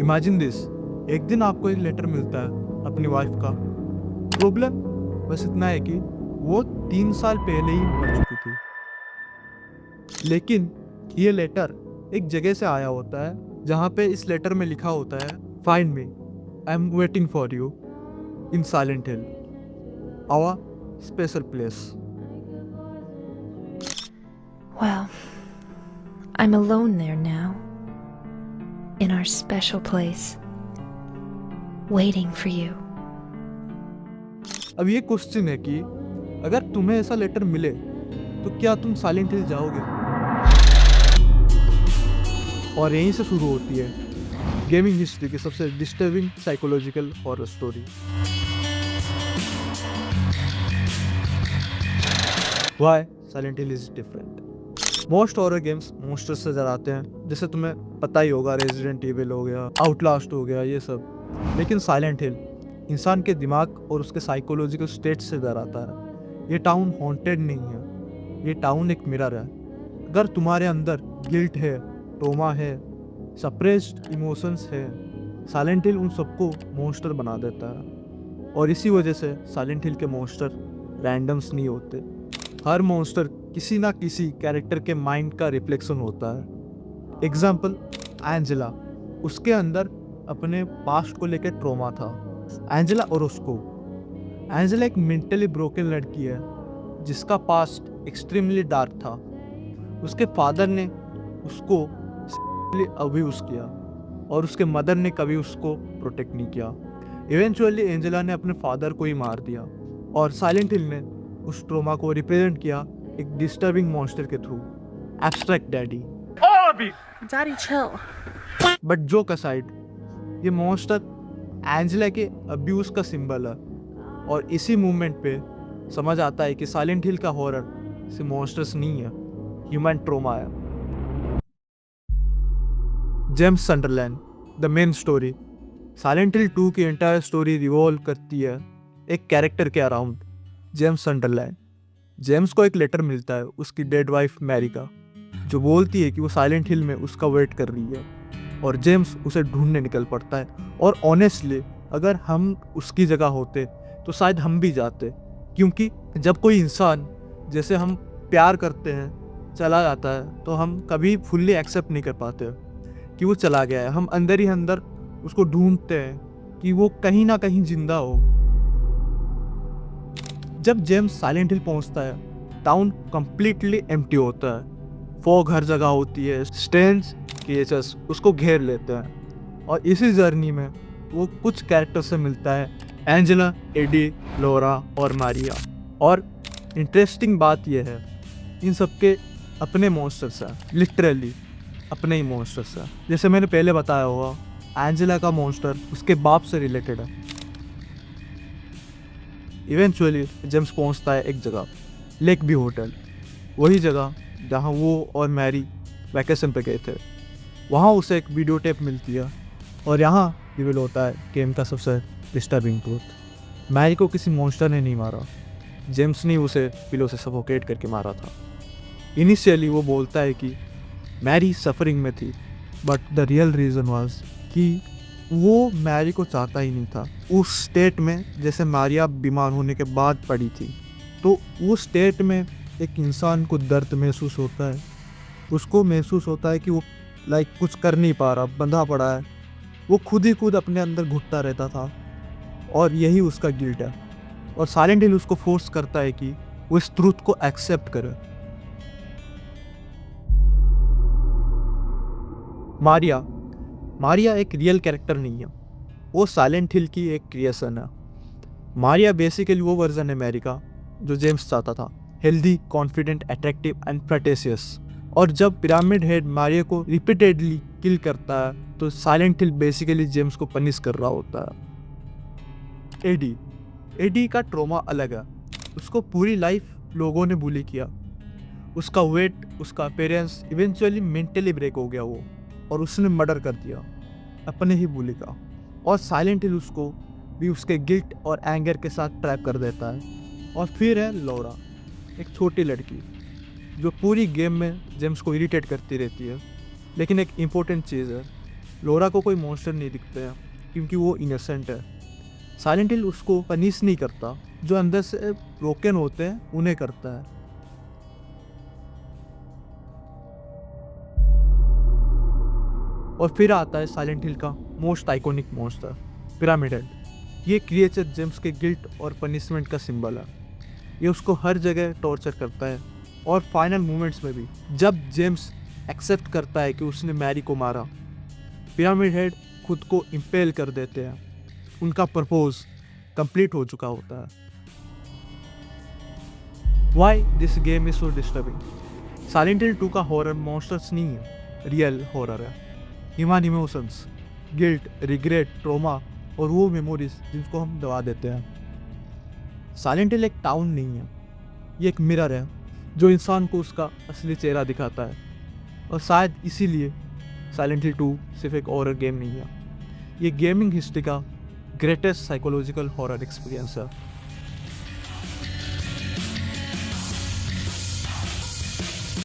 Imagine this, एक दिन आपको एक लेटर मिलता है अपनी वाइफ का। प्रॉब्लम बस इतना है कि वो 3 साल पहले ही मर चुकी थी। लेकिन ये लेटर एक जगह से आया होता है जहाँ पे इस लेटर में लिखा होता है, find me, I am waiting for you in Silent Hill, our special place. Well, I'm alone there now, in our special place, waiting for you. अब ये क्वेश्चन है कि अगर तुम्हें ऐसा लेटर मिले तो क्या तुम साइलेंट हिल जाओगे? और यहीं से शुरू होती है गेमिंग हिस्ट्री की सबसे disturbing psychological horror story. Why silent hill is different? Most horror games monsters से डराते हैं, जैसे तुम्हें पता ही होगा, रेजिडेंट एविल हो गया, आउटलास्ट हो गया, ये सब। लेकिन साइलेंट हिल इंसान के दिमाग और उसके साइकोलॉजिकल स्टेट से डराता है। ये टाउन हॉन्टेड नहीं है, ये टाउन एक मिरर है। अगर तुम्हारे अंदर गिल्ट है, ट्रॉमा है, सप्रेस्ड इमोशंस है, साइलेंट हिल उन सबको मॉन्स्टर बना देता है। और इसी वजह से साइलेंट हिल के मॉन्स्टर रैंडम्स नहीं होते। हर मॉन्स्टर किसी ना किसी कैरेक्टर के माइंड का रिफ्लेक्शन होता है। एग्जाम्पल एंजेला, उसके अंदर अपने पास्ट को लेकर ट्रॉमा था। एंजेला ओरोस्को, एंजेला एक मेंटली ब्रोकन लड़की है जिसका पास्ट एक्सट्रीमली डार्क था। उसके फादर ने उसको अब्यूज किया और उसके मदर ने कभी उसको प्रोटेक्ट नहीं किया। इवेंचुअली एंजेला ने अपने फादर को ही मार दिया और साइलेंट हिल ने उस ट्रॉमा को रिप्रेजेंट किया एक डिस्टर्बिंग मॉन्स्टर के through, abstract daddy. Daddy, chill. But joke aside, ये मॉन्स्टर एंजेला के अब्यूज का सिंबल है। और इसी मूवमेंट पे समझ आता है कि साइलेंट हिल का हॉरर सिर्फ मॉन्स्टर्स नहीं है, ह्यूमन ट्रॉमा है। James Sunderland, the main story. Silent hill 2 की एंटायर स्टोरी रिवॉल्व करती है एक कैरेक्टर के अराउंड, जेम्स संडरलैंड। जेम्स को एक लेटर मिलता है उसकी डेड वाइफ मैरी का, जो बोलती है कि वो साइलेंट हिल में उसका वेट कर रही है। और जेम्स उसे ढूंढने निकल पड़ता है। और ऑनेस्टली अगर हम उसकी जगह होते तो शायद हम भी जाते, क्योंकि जब कोई इंसान जैसे हम प्यार करते हैं चला जाता है तो हम कभी फुल्ली एक्सेप्ट नहीं कर पाते कि वो चला गया है। हम अंदर ही अंदर उसको ढूंढते हैं कि वो कहीं ना कहीं जिंदा हो। जब जेम्स साइलेंट हिल पहुंचता है, टाउन कंप्लीटली एम्प्टी होता है। फॉग हर जगह होती है, स्ट्रेंज क्रिएचर्स उसको घेर लेते हैं। और इसी जर्नी में वो कुछ कैरेक्टर से मिलता है, एंजेला, एडी, लोरा और मारिया। और इंटरेस्टिंग बात यह है, इन सबके अपने मॉन्स्टर्स हैं, लिटरली अपने ही मॉन्स्टर्स हैं। जैसे मैंने पहले बताया हुआ, एंजेला का मॉन्स्टर उसके बाप से रिलेटेड है। इवेंचुअली जेम्स पहुंचता है एक जगह, लेक व्यू होटल, वही जगह जहां वो और मैरी वैकेशन पे गए थे। वहां उसे एक वीडियो टेप मिलती है और यहाँ रिवील होता है गेम का सबसे डिस्टर्बिंग ट्रूथ। मैरी को किसी मॉन्स्टर ने नहीं मारा, जेम्स ने उसे पिलो से सफोकेट करके मारा था। इनिशियली वो बोलता है कि मैरी सफरिंग में थी, but the real reason was कि वो मैरी को चाहता ही नहीं था। उस स्टेट में जैसे मारिया बीमार होने के बाद पड़ी थी, तो उस स्टेट में एक इंसान को दर्द महसूस होता है। उसको महसूस होता है कि वो कुछ कर नहीं पा रहा, बंधा पड़ा है। वो खुद ही खुद अपने अंदर घुटता रहता था और यही उसका गिल्ट है। और साइलेंट हिल उसको फोर्स करता है कि वो इस ट्रूथ को एक्सेप्ट करे। मारिया एक रियल कैरेक्टर नहीं है, वो साइलेंट हिल की एक क्रिएशन है। मारिया बेसिकली वो वर्जन है मैरी का जो जेम्स चाहता था, healthy, confident, attractive and flirtatious. और जब पिरामिड हेड मारिया को रिपीटेडली किल करता है तो साइलेंट हिल बेसिकली जेम्स को पनिश कर रहा होता है। एडी का ट्रॉमा अलग है। उसको पूरी लाइफ लोगों ने बुली किया, उसका वेट, उसका अपीयरेंस, इवेंचुअली मेंटली ब्रेक हो गया वो, और उसने मर्डर कर दिया अपने ही बुली का। और साइलेंट हिल उसको भी उसके गिल्ट और एंगर के साथ ट्रैप कर देता है। और फिर है लोरा, एक छोटी लड़की जो पूरी गेम में जेम्स को इरिटेट करती रहती है। लेकिन एक इम्पोर्टेंट चीज़ है, लोरा को कोई मॉन्स्टर नहीं दिखते हैं क्योंकि वो इनोसेंट है। साइलेंट हिल उसको पनिश नहीं करता, जो अंदर से ब्रोकन होते हैं उन्हें करता है। और फिर आता है साइलेंट हिल का most iconic monster, pyramid head. ये क्रिएचर जेम्स के गिल्ट और पनिशमेंट का सिंबल है। ये उसको हर जगह टॉर्चर करता है और फाइनल मोमेंट्स में भी, जब जेम्स एक्सेप्ट करता है कि उसने मैरी को मारा, पिरामिड हेड खुद को इम्पेल कर देते हैं। उनका प्रपोज कंप्लीट हो चुका होता है। Why this game is so disturbing? Silent hill 2 का हॉरर मॉन्स्टर्स नहीं है, रियल हॉरर है। Human emotions, guilt, regret, trauma और वो मेमोरीज जिनको हम दबा देते हैं। साइलेंट हिल एक टाउन नहीं है, ये एक मिरर है जो इंसान को उसका असली चेहरा दिखाता है। और शायद इसीलिए साइलेंट हिल 2 सिर्फ एक हॉरर गेम नहीं है, ये गेमिंग हिस्ट्री का ग्रेटेस्ट साइकोलॉजिकल हॉरर एक्सपीरियंस है।